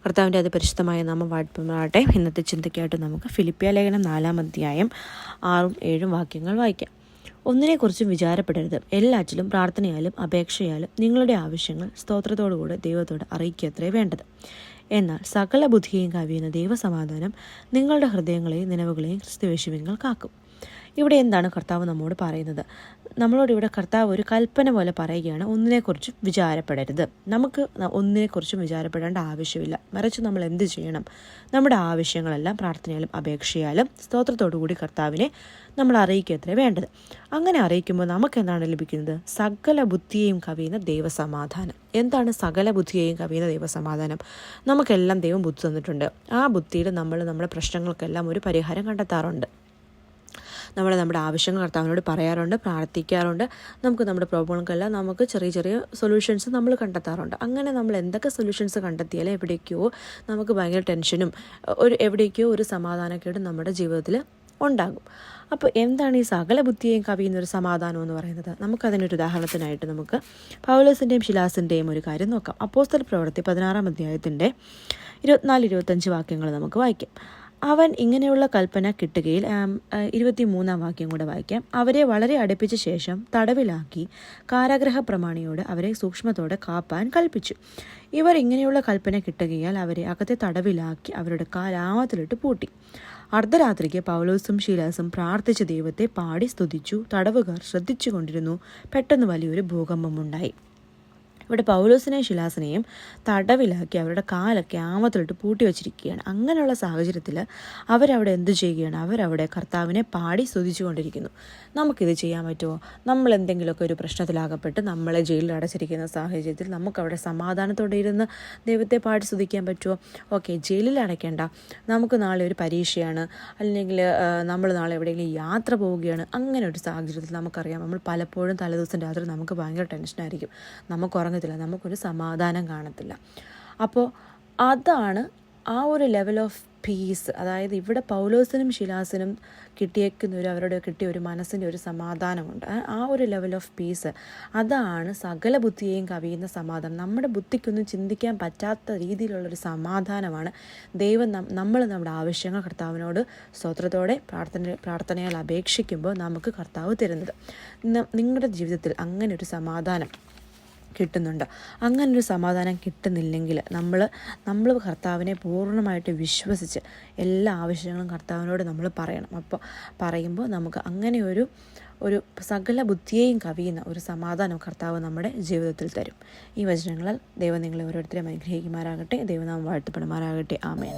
കർത്താവിൻ്റെ അതിപരിശുദ്ധമായ നാമം വാഴ്ത്തപ്പെടുമാറാകട്ടെ. ഇന്നത്തെ ചിന്തയ്ക്കായിട്ട് നമുക്ക് ഫിലിപ്പിയ ലേഖനം 4-ാം അധ്യായം 6-7 വാക്യങ്ങൾ വായിക്കാം. ഒന്നിനെക്കുറിച്ചും വിചാരപ്പെടരുത്, എല്ലാറ്റിലും പ്രാർത്ഥനയാലും അപേക്ഷയാലും നിങ്ങളുടെ ആവശ്യങ്ങൾ സ്തോത്രത്തോടുകൂടെ ദൈവത്തോട് അറിയിക്കത്രേ വേണ്ടത്. എന്നാൽ സകല ബുദ്ധിയെയും കവിയുന്ന ദൈവസമാധാനം നിങ്ങളുടെ ഹൃദയങ്ങളെയും നിലവുകളെയും ക്രിസ്തുയേശുവിൽ കാക്കും. ഇവിടെ എന്താണ് കർത്താവ് നമ്മോട് പറയുന്നത്? നമ്മളോട് ഇവിടെ കർത്താവ് ഒരു കൽപ്പന പോലെ പറയുകയാണ്, ഒന്നിനെക്കുറിച്ചും വിചാരപ്പെടരുത്. നമുക്ക് ഒന്നിനെക്കുറിച്ചും വിചാരപ്പെടേണ്ട ആവശ്യമില്ല. മറിച്ച് നമ്മൾ എന്ത് ചെയ്യണം? നമ്മുടെ ആവശ്യങ്ങളെല്ലാം പ്രാർത്ഥനയാലും അപേക്ഷയാലും സ്തോത്രത്തോടുകൂടി കർത്താവിനെ നമ്മൾ അറിയിക്കത്രേ വേണ്ടത്. അങ്ങനെ അറിയിക്കുമ്പോൾ നമുക്ക് എന്താണ് ലഭിക്കുന്നത്? സകല ബുദ്ധിയെയും കവിയുന്ന ദൈവസമാധാനം. എന്താണ് സകല ബുദ്ധിയെയും കവിയുന്ന ദൈവസമാധാനം? നമുക്കെല്ലാം ദൈവം ബുദ്ധി തന്നിട്ടുണ്ട്. ആ ബുദ്ധിയിൽ നമ്മൾ നമ്മുടെ പ്രശ്നങ്ങൾക്കെല്ലാം ഒരു പരിഹാരം കണ്ടെത്താറുണ്ട്. നമ്മുടെ ആവശ്യങ്ങൾ കർത്താവിനോട് പറയാറുണ്ട്, പ്രാർത്ഥിക്കാറുണ്ട്. നമുക്ക് നമ്മുടെ പ്രോബ്ലങ്ങൾക്കെല്ലാം നമുക്ക് ചെറിയ ചെറിയ സൊല്യൂഷൻസ് നമ്മൾ കണ്ടെത്താറുണ്ട്. അങ്ങനെ നമ്മൾ എന്തൊക്കെ സൊല്യൂഷൻസ് കണ്ടെത്തിയാലും എവിടേക്കോ നമുക്ക് ഭയങ്കര ടെൻഷനും എവിടേക്കോ ഒരു സമാധാനക്കേടും നമ്മുടെ ജീവിതത്തിൽ ഉണ്ടാകും. അപ്പോൾ എന്താണ് ഈ സകല ബുദ്ധിയെയും കവിയുന്നൊരു സമാധാനം എന്ന് പറയുന്നത്? നമുക്കതിനൊരു ഉദാഹരണത്തിനായിട്ട് നമുക്ക് പൗലോസിൻ്റെയും ശിലാസിൻ്റെയും ഒരു കാര്യം നോക്കാം. അപ്പോസ്തല പ്രവൃത്തി 16-ാം അധ്യായത്തിൻ്റെ 24-25 വാക്യങ്ങൾ നമുക്ക് വായിക്കാം. അവൻ ഇങ്ങനെയുള്ള കൽപ്പന കിട്ടുകയിൽ 23-ാം വാക്യം കൂടെ വായിക്കാം. അവരെ വളരെ അടുപ്പിച്ച ശേഷം തടവിലാക്കി കാരാഗൃഹ പ്രമാണിയോട് അവരെ സൂക്ഷ്മത്തോടെ കാപ്പാൻ കൽപ്പിച്ചു. ഇവർ ഇങ്ങനെയുള്ള കൽപ്പന കിട്ടുകയാൽ അവരെ അകത്തെ തടവിലാക്കി അവരുടെ കാലാമത്തിലിട്ട് പൂട്ടി. അർദ്ധരാത്രിക്ക് പൗലോസും ശീലാസും പ്രാർത്ഥിച്ച ദൈവത്തെ പാടി സ്തുതിച്ചു. തടവുകാർ ശ്രദ്ധിച്ചു കൊണ്ടിരുന്നു. പെട്ടെന്ന് വലിയൊരു ഭൂകമ്പമുണ്ടായി. ഇവിടെ പൗലോസിനെയും ശിലാസിനെയും തടവിലാക്കി അവരുടെ കാലൊക്കെ ആമത്തിലിട്ട് പൂട്ടി വച്ചിരിക്കുകയാണ്. അങ്ങനെയുള്ള സാഹചര്യത്തിൽ അവരവിടെ എന്ത് ചെയ്യുകയാണ്? അവരവിടെ കർത്താവിനെ പാടി സ്തുതിച്ചു കൊണ്ടിരിക്കുന്നു. നമുക്കിത് ചെയ്യാൻ പറ്റുമോ? നമ്മൾ എന്തെങ്കിലുമൊക്കെ ഒരു പ്രശ്നത്തിലാകപ്പെട്ട് നമ്മളെ ജയിലിൽ അടച്ചിരിക്കുന്ന സാഹചര്യത്തിൽ നമുക്കവിടെ സമാധാനത്തോടെ ഇരുന്ന് ദൈവത്തെ പാടി സ്തുതിക്കാൻ പറ്റുമോ? ഓക്കെ, ജയിലിൽ അടയ്ക്കേണ്ട, നമുക്ക് നാളെ ഒരു പരീക്ഷയാണ്, അല്ലെങ്കിൽ നമ്മൾ നാളെ എവിടെയെങ്കിലും യാത്ര പോവുകയാണ്. അങ്ങനെ ഒരു സാഹചര്യത്തിൽ നമുക്കറിയാം, നമ്മൾ പലപ്പോഴും തലേദിവസം രാത്രി നമുക്ക് ഭയങ്കര ടെൻഷനായിരിക്കും, നമുക്ക് നമുക്കൊരു സമാധാനം കാണത്തില്ല. അപ്പോൾ അതാണ് ആ ഒരു ലെവൽ ഓഫ് പീസ്. അതായത് ഇവിടെ പൗലോസിനും ശിലാസിനും അവരുടെ കിട്ടിയ ഒരു മനസ്സിൻ്റെ ഒരു സമാധാനമുണ്ട്. ആ ഒരു ലെവൽ ഓഫ് പീസ്, അതാണ് സകല ബുദ്ധിയെയും കവിയുന്ന സമാധാനം. നമ്മുടെ ബുദ്ധിക്കൊന്നും ചിന്തിക്കാൻ പറ്റാത്ത രീതിയിലുള്ളൊരു സമാധാനമാണ് ദൈവം നമ്മുടെ ആവശ്യങ്ങൾ കർത്താവിനോട് സ്തോത്രത്തോടെ പ്രാർത്ഥനയാൽ അപേക്ഷിക്കുമ്പോൾ നമുക്ക് കർത്താവ് തരുന്നത്. നിങ്ങളുടെ ജീവിതത്തിൽ അങ്ങനെ ഒരു സമാധാനം കിട്ടുന്നുണ്ട്? അങ്ങനൊരു സമാധാനം കിട്ടുന്നില്ലെങ്കിൽ നമ്മൾ കർത്താവിനെ പൂർണ്ണമായിട്ട് വിശ്വസിച്ച് എല്ലാ ആവശ്യങ്ങളും കർത്താവിനോട് നമ്മൾ പറയണം. അപ്പോൾ പറയുമ്പോൾ നമുക്ക് അങ്ങനെ ഒരു സകല ബുദ്ധിയെയും കവിയുന്ന ഒരു സമാധാനം കർത്താവ് നമ്മുടെ ജീവിതത്തിൽ തരും. ഈ വചനങ്ങളാൽ ദൈവം നിങ്ങളെ ഓരോരുത്തരെയും അനുഗ്രഹിക്കുമാറാകട്ടെ. ദൈവനാമം വാഴ്ത്തപ്പെടുമാറാകട്ടെ. ആമേൻ.